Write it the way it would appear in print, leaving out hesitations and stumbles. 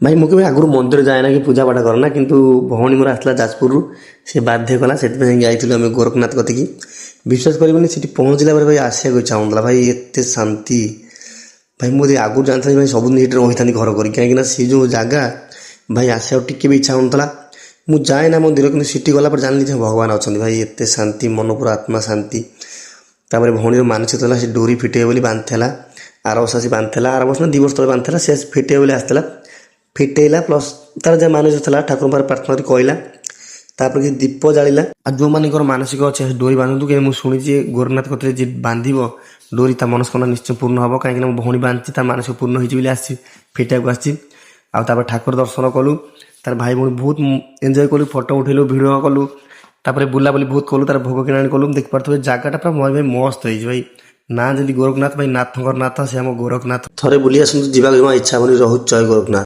ଭାଇ ମୁଁ କେବେ ଆଗରୁ ମନ୍ଦିର ଯାଏ ନା କି ପୂଜା ପାଠ କରେ ନା, କିନ୍ତୁ ଭଉଣୀ ମୋର ଆସିଥିଲା ଯାଜପୁରରୁ, ସେ ବାଧ୍ୟ କଲା, ସେଥିପାଇଁ ଯାଇଥିଲୁ ଆମେ ଗୋରଖନାଥ କତିକି। ବିଶ୍ୱାସ କରିବନି, ସେଠି ପହଞ୍ଚିଲା ପରେ ଭାଇ ଆସିବାକୁ ଇଚ୍ଛା ହେଉନଥିଲା। ଭାଇ ଏତେ ଶାନ୍ତି! ଭାଇ ମୁଁ ଯଦି ଆଗରୁ ଜାଣିଥାନ୍ତି ଭାଇ ସବୁଦିନ ଏଇଠି ରହିଥାନ୍ତି ଘର କରି, କାହିଁକିନା ସେ ଯେଉଁ ଜାଗା ଭାଇ ଆସିବାକୁ ଟିକେ ବି ଇଚ୍ଛା ହେଉନଥିଲା। ମୁଁ ଯାଏ ନା ମନ୍ଦିର, କିନ୍ତୁ ସେଠି ଗଲା ପରେ ଜାଣିଲି ଯେ ଭଗବାନ ଅଛନ୍ତି। ଭାଇ ଏତେ ଶାନ୍ତି, ମନ ପୁରା ଆତ୍ମା ଶାନ୍ତି। ତାପରେ ଭଉଣୀର ମାନସିକ ଥିଲା, ସେ ଡୋରି ଫିଟେଇବ ବୋଲି ବାନ୍ଧିଥିଲା। ଆର ବର୍ଷ ଆସି ବାନ୍ଧିଥିଲା, ଆର ବର୍ଷ ନା 2 ବର୍ଷ ତଳେ ବାନ୍ଧିଥିଲା। ସେ ଫିଟେଇବ ବୋଲି ଆସିଥିଲା, ଫିଟେଇଲା। ପ୍ଲସ୍ ତାର ଯାହା ମାନସିକ ଥିଲା ଠାକୁରଙ୍କ ପାଖରେ ପ୍ରାର୍ଥନା କରି କହିଲା। ତାପରେ କିଛି ଦୀପ ଜାଳିଲା। ଆଉ ଯେଉଁମାନଙ୍କର ମାନସିକ ଅଛି ଡୋରି ବାନ୍ଧନ୍ତୁ, କାହିଁକି ମୁଁ ଶୁଣିଛି ଗୋରଖନାଥ କତିରେ ଯିଏ ବାନ୍ଧିବ ଡୋରି ତା ମନସ୍କାମନା ନିଶ୍ଚୟ ପୂର୍ଣ୍ଣ ହେବ। କାହିଁକିନା ମୋ ଭଉଣୀ ବାନ୍ଧିଛି, ତା ମାନସିକ ପୂର୍ଣ୍ଣ ହେଇଛି ବୋଲି ଆସିଛି, ଫିଟେଇବାକୁ ଆସିଛି। ଆଉ ତାପରେ ଠାକୁର ଦର୍ଶନ କଲୁ, ତାର ଭାଇ ଭଉଣୀ ବହୁତ ଏନ୍ଜୟ କଲୁ, ଫଟୋ ଉଠେଇଲୁ, ଭିଡ଼ିଓ କଲୁ। ତାପରେ ବୁଲାବୁଲି ବହୁତ କଲୁ, ତାର ଭୋଗ କିଣାଣି କଲୁ। ଦେଖିପାରୁଥିବେ ଜାଗାଟା ପୁରା ଭାଇ ମସ୍ତ ହେଇଛି ଭାଇ। ନା ଯେମିତି ଗୋରଖନାଥ, ଭାଇ ନାଥଙ୍କର ନାଥ, ସେ ଆମ ଗୋରଖନାଥ। ଥରେ ବୁଲି ଆସନ୍ତୁ, ଯିବାକୁ ଜମା ଇଚ୍ଛା ହବନି। ରହୁଛି ଜୟ ଗୋରଖନାଥ।